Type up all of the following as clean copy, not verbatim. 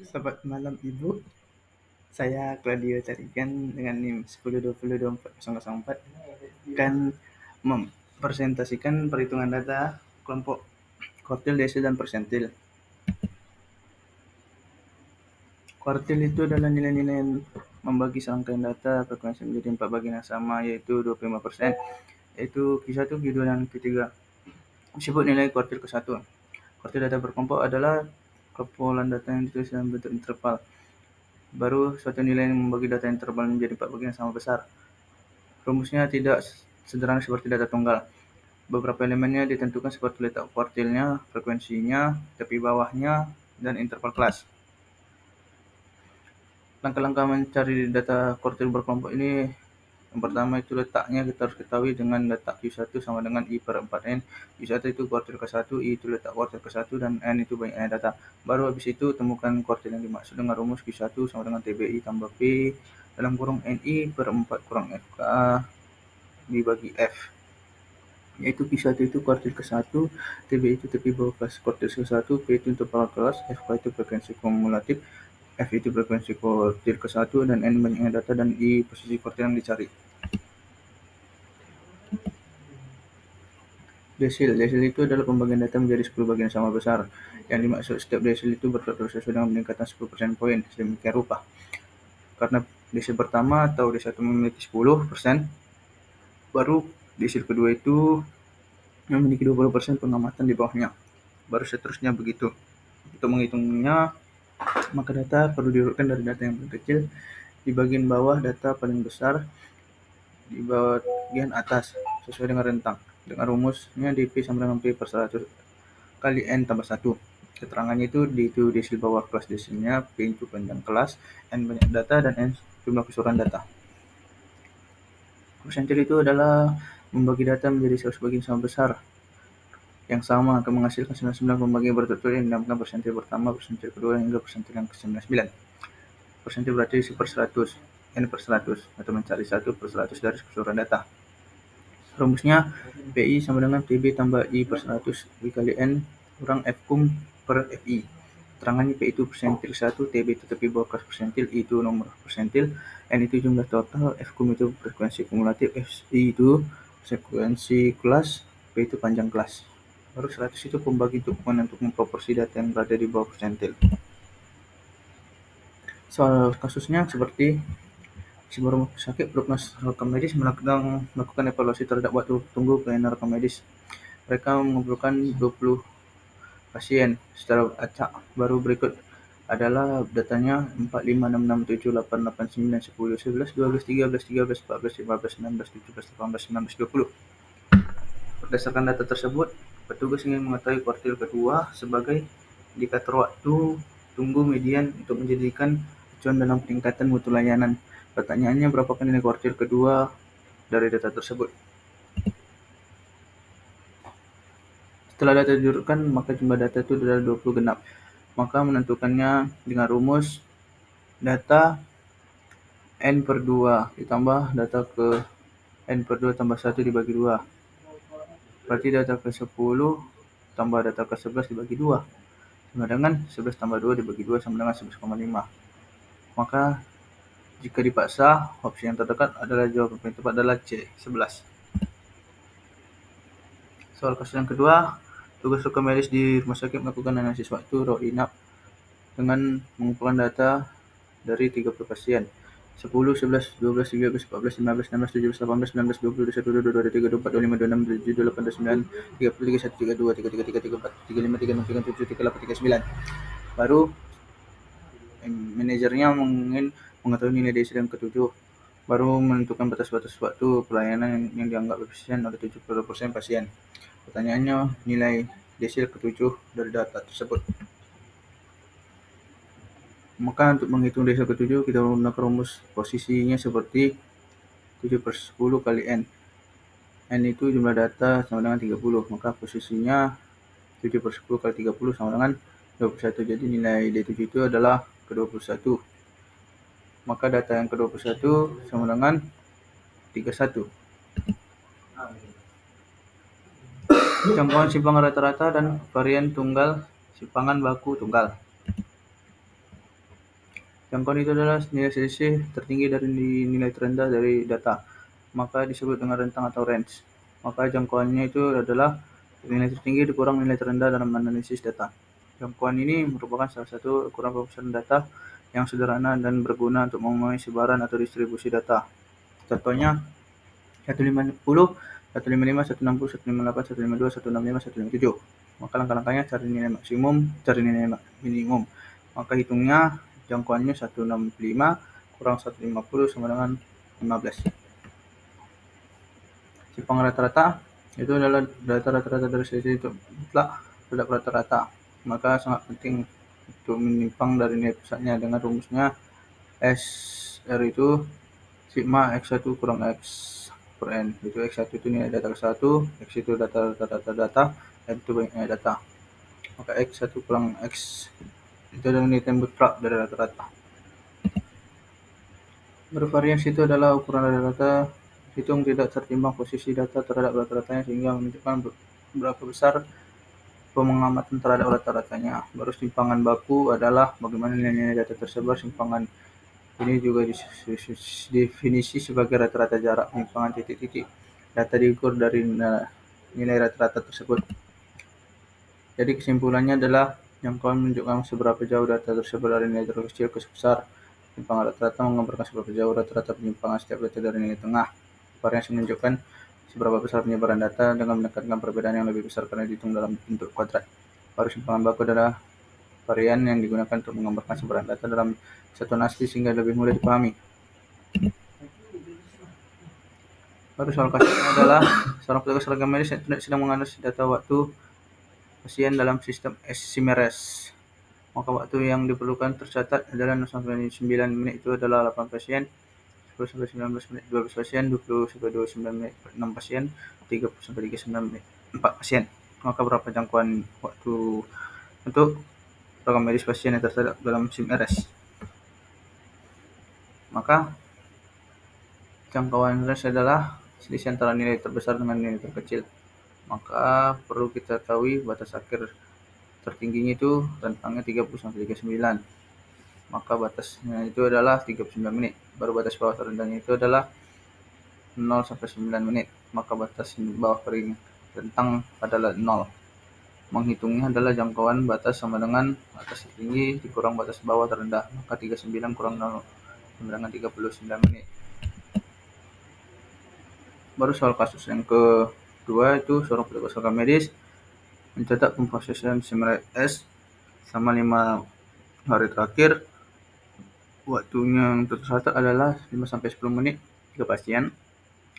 Selamat malam Ibu, saya Claudio Carigan dengan NIM 10202404 akan mempresentasikan perhitungan data kelompok kuartil, desil, dan persentil. Kuartil itu adalah nilai-nilai yang membagi serangkaian data frekuensi menjadi 4 bagian yang sama, yaitu 25%, yaitu Q1, Q2, dan Q3. Disebut nilai kuartil ke-1. Kuartil data berkelompok adalah kumpulan data yang ditulis dalam bentuk interval. Baru suatu nilai yang membagi data interval menjadi 4 bagian yang sama besar. Rumusnya tidak sederhana seperti data tunggal. Beberapa elemennya ditentukan seperti letak kuartilnya, frekuensinya, tepi bawahnya, dan interval kelas. Langkah-langkah mencari data kuartil berkelompok ini, yang pertama itu letaknya kita harus ketahui dengan letak Q1 sama dengan I per 4N. Q1 itu kuartil ke-1, I itu letak kuartil ke-1, dan N itu banyaknya data. Baru habis itu temukan kuartil yang dimaksud dengan rumus Q1 sama dengan TBI tambah P dalam kurung NI per 4 kurang FK dibagi F. Yaitu Q1 itu kuartil ke-1, TB itu tepi bawah kelas kuartil ke-1, P itu interval kelas, FK itu frekuensi kumulatif, F itu frekuensi kuartil ke-1, dan N banyaknya data, dan I posisi kuartil yang dicari. Desil itu adalah pembagian data menjadi 10 bagian sama besar. Yang dimaksud setiap desil itu berfaktor sesuai dengan peningkatan 10% poin, sedemikian rupa. Karena desil pertama atau D1 memiliki 10%, baru desil kedua itu memiliki 20% pengamatan di bawahnya. Baru seterusnya begitu. Untuk menghitungnya, maka data perlu diurutkan dari data yang paling kecil di bagian bawah data paling besar di bagian atas sesuai dengan rentang. Dengan rumusnya dP sama dengan P per 100 kali N tambah 1. Keterangannya itu D itu desil bawah kelas desilnya, P itu panjang kelas, N banyak data, dan N jumlah keseluruhan data. Persentil itu adalah membagi data menjadi 100 bagian sama besar yang sama akan menghasilkan 99 pembagian berturut-turut yang dinamakan persentil pertama, persentil kedua, hingga persentil yang ke-99. Persentil berarti 1 per 100, N per 100, atau mencari 1 per 100 dari keseluruhan data. Rumusnya PI sama dengan TB tambah I per 100 dikali N kurang F kum per FI. Keterangannya P itu persentil 1, TB itu tepi bawah kelas persentil, I itu nomor persentil, N itu jumlah total, F kum itu frekuensi kumulatif, FI itu frekuensi kelas, P itu panjang kelas. Baru 100 itu pembagi untuk menentukan proporsi data yang berada di bawah persentil. Soal kasusnya seperti sebuah rumah sakit berkelas rekam medis melakukan evaluasi terhadap waktu tunggu pelayanan rekam medis. Mereka mengumpulkan 20 pasien secara acak. Baru berikut adalah datanya 4, 5, 6, 6, 7, 8, 8, 9, 10, 11, 12, 13, 14, 15, 16, 17, 18, 19, 20. Berdasarkan data tersebut, petugas ingin mengetahui kuartil kedua sebagai indikator waktu tunggu median untuk menjadikan acuan dalam peningkatan mutu layanan. Pertanyaannya, berapakah nilai kuartil kedua dari data tersebut? Setelah data diurutkan, maka jumlah data itu adalah 20 genap. Maka menentukannya dengan rumus data N per 2 ditambah data ke N per 2 tambah 1 dibagi 2. Berarti data ke 10 tambah data ke 11 dibagi 2. Sama dengan 11 tambah 2 dibagi 2 sama dengan 11,5. Maka jika dipaksa, opsi yang terdekat adalah jawaban paling tepat adalah C, 11. Soal kasus yang kedua, tugas rekam medis di rumah sakit melakukan analisis waktu rawat inap dengan mengumpulkan data dari 30 pasien. 10, 11, 12, 13, 14, 15, 16, 17, 18, 19, 20, 21, 22, 23, 24, 25, 26, 27, 28, 29, 30, 31, 32, 33, 34, 35, 36, 37, 38, 39. Baru manajernya ingin mengetahui nilai desil yang ke-7. Baru menentukan batas-batas waktu pelayanan yang dianggap efisien oleh 70% pasien. Pertanyaannya, nilai desil ke-7 dari data tersebut. Maka untuk menghitung desil ke-7, kita menggunakan rumus posisinya seperti 7 per 10 kali N. N itu jumlah data sama dengan 30, maka posisinya 7 per 10 kali 30 sama dengan 21. Jadi nilai D7 itu adalah ke-21. Maka data yang ke-21 sama dengan 31. Campuran simpangan rata-rata dan varian tunggal simpangan baku tunggal. Jangkauan itu adalah nilai selisih tertinggi dari nilai terendah dari data, maka disebut dengan rentang atau range. Maka jangkauannya itu adalah nilai tertinggi dikurang nilai terendah dalam analisis data. Jangkauan ini merupakan salah satu ukuran pemrosesan data yang sederhana dan berguna untuk memahami sebaran atau distribusi data. Contohnya 150, 155, 160, 158, 152, 165, 157. Maka langkah-langkahnya cari nilai maksimum, cari nilai minimum. Maka hitungnya jangkauannya 165 kurang 150 sama dengan 15. Simpang rata-rata itu adalah data rata-rata dari selisih itu mutlak terhadap rata-rata. Maka sangat penting untuk menyimpang dari nilai pusatnya dengan rumusnya SR itu sigma X1 kurang X per N. Itu X1 itu nilai data ke-1, X itu data, N itu banyak data. Maka X1 kurang X itu adalah nilai mutlak dari rata-rata. Bervariasi itu adalah ukuran rata-rata hitung tidak tertimbang posisi data terhadap rata-ratanya sehingga menunjukkan berapa besar pengamatan terhadap rata-ratanya. Baru simpangan baku adalah bagaimana nilai-nilai data tersebar. Simpangan ini juga definisi sebagai rata-rata jarak penyimpangan titik-titik. Data diukur dari nilai rata-rata tersebut. Jadi kesimpulannya adalah jangkauan menunjukkan seberapa jauh data tersebar dari nilai terkecil ke sebesar. Penyimpangan rata-rata menggambarkan seberapa jauh rata-rata penyimpangan setiap data dari nilai tengah. Variasi menunjukkan seberapa besar penyebaran data dengan menekankan perbedaan yang lebih besar karena dihitung dalam bentuk kuadrat. Baru simpangan baku adalah varian yang digunakan untuk menggambarkan sebaran data dalam satuan asli sehingga lebih mudah dipahami. Baru soal kasusnya adalah seorang petugas tenaga medis sedang menganalisis data waktu pasien dalam sistem SIMRS. Maka waktu yang diperlukan tercatat adalah 0 sampai 9 menit itu adalah 8 pasien, 10 sampai 19 menit 12 pasien, 20 sampai 29 menit 6 pasien, 30 sampai 39 menit 4 pasien. Maka berapa jangkauan waktu untuk program medis pasien yang tercatat dalam SIMRS? Maka jangkauan range adalah selisih antara nilai terbesar dengan nilai terkecil. Maka perlu kita ketahui batas akhir tertingginya itu rentangnya 30 sampai 39. Maka batasnya itu adalah 39 menit. Baru batas bawah terendahnya itu adalah 0 sampai 9 menit. Maka batas bawah kering rentang adalah 0. Menghitungnya adalah jangkauan batas sama dengan batas tertinggi dikurang batas bawah terendah. Maka 39 kurang 0 sama dengan 39 menit. Baru soal kasus yang kedua itu seorang petugas tenaga medis mencatat pemrosesan SIMRS selama 5 hari terakhir. Waktunya yang tercatat adalah 5 sampai 10 menit 3 pasien,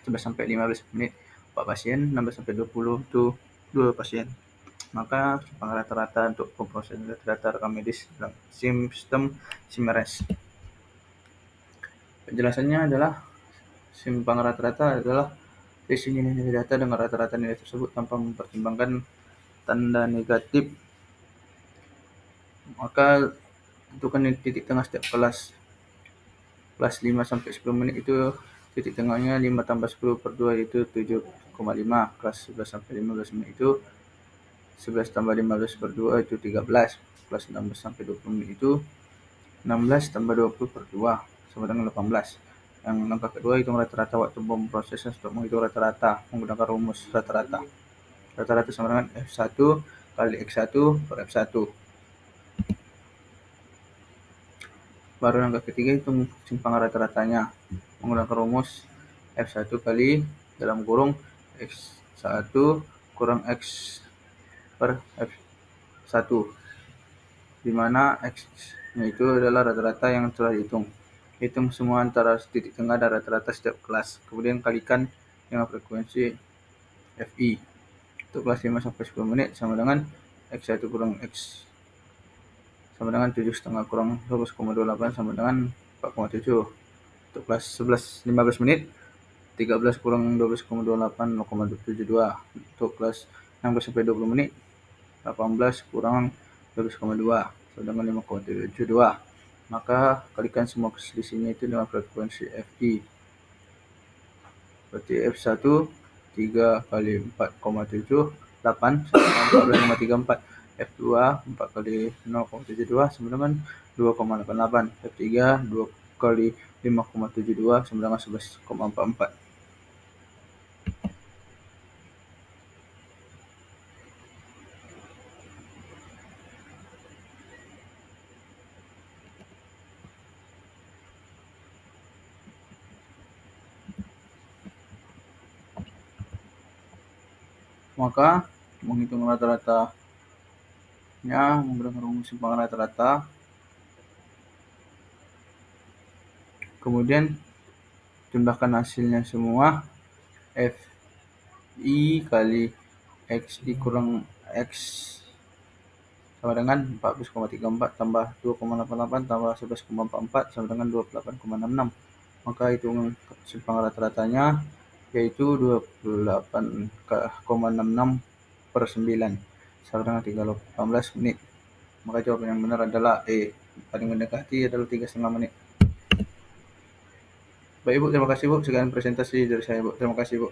11 sampai 15 menit 4 pasien, 16 sampai 20 itu 2 pasien. Maka simpangan rata-rata untuk pemrosesan data rekam medis dalam sistem SIMRS. Penjelasannya adalah simpangan rata-rata adalah selisih nilai data dengan rata-rata nilai tersebut tanpa mempertimbangkan tanda negatif. Maka tentukan titik tengah setiap kelas. Kelas 5 sampai 10 menit itu titik tengahnya 5 tambah 10 per 2 itu 7,5. Kelas 11 sampai 15 menit itu 11 tambah 15 per 2 itu 13. Kelas 16 sampai 20 menit itu 16 tambah 20 per 2 sama dengan 18. Yang langkah kedua, hitung rata-rata waktu pemrosesan untuk menghitung rata-rata menggunakan rumus rata-rata. Rata-rata sama dengan F1 kali X1 per F1. Baru langkah ketiga, hitung simpangan rata-ratanya menggunakan rumus F1 kali dalam kurung X1 kurang X per F1, di mana X-nya itu adalah rata-rata yang telah dihitung. Hitung semua antara titik tengah dan rata-rata setiap kelas. Kemudian kalikan dengan frekuensi FI. Untuk kelas 5 sampai 10 menit sama dengan X1 kurang X sama dengan 7,5 kurang 12,28 sama dengan 4,7. Untuk kelas 15 menit 13 kurang 12,28 0,72. Untuk kelas 16 sampai 20 menit 18 kurang 12,2 sama dengan 5,72. Maka kalikan semua selisihnya itu dengan frekuensi FI. Berarti F1 3 kali 4,7 8 sama dengan 14,34. F2 4 kali 0,72 sama dengan 2,88. F3 2 kali 5,72 sama dengan 11,44. Maka menghitung rata-ratanya menggunakan rumus simpangan rata-rata, kemudian jumlahkan hasilnya semua. Fi kali Xi kurang X sama dengan 14,34 tambah 2,88 tambah 11,44 sama dengan 28,66. Maka hitungan simpangan rata-ratanya yaitu 28,66 per 9 sama dengan 18 menit. Maka jawaban yang benar adalah E. Paling mendekati adalah 3,5 menit. Baik Bu, terima kasih Bu. Sekian presentasi dari saya Bu. Terima kasih Bu.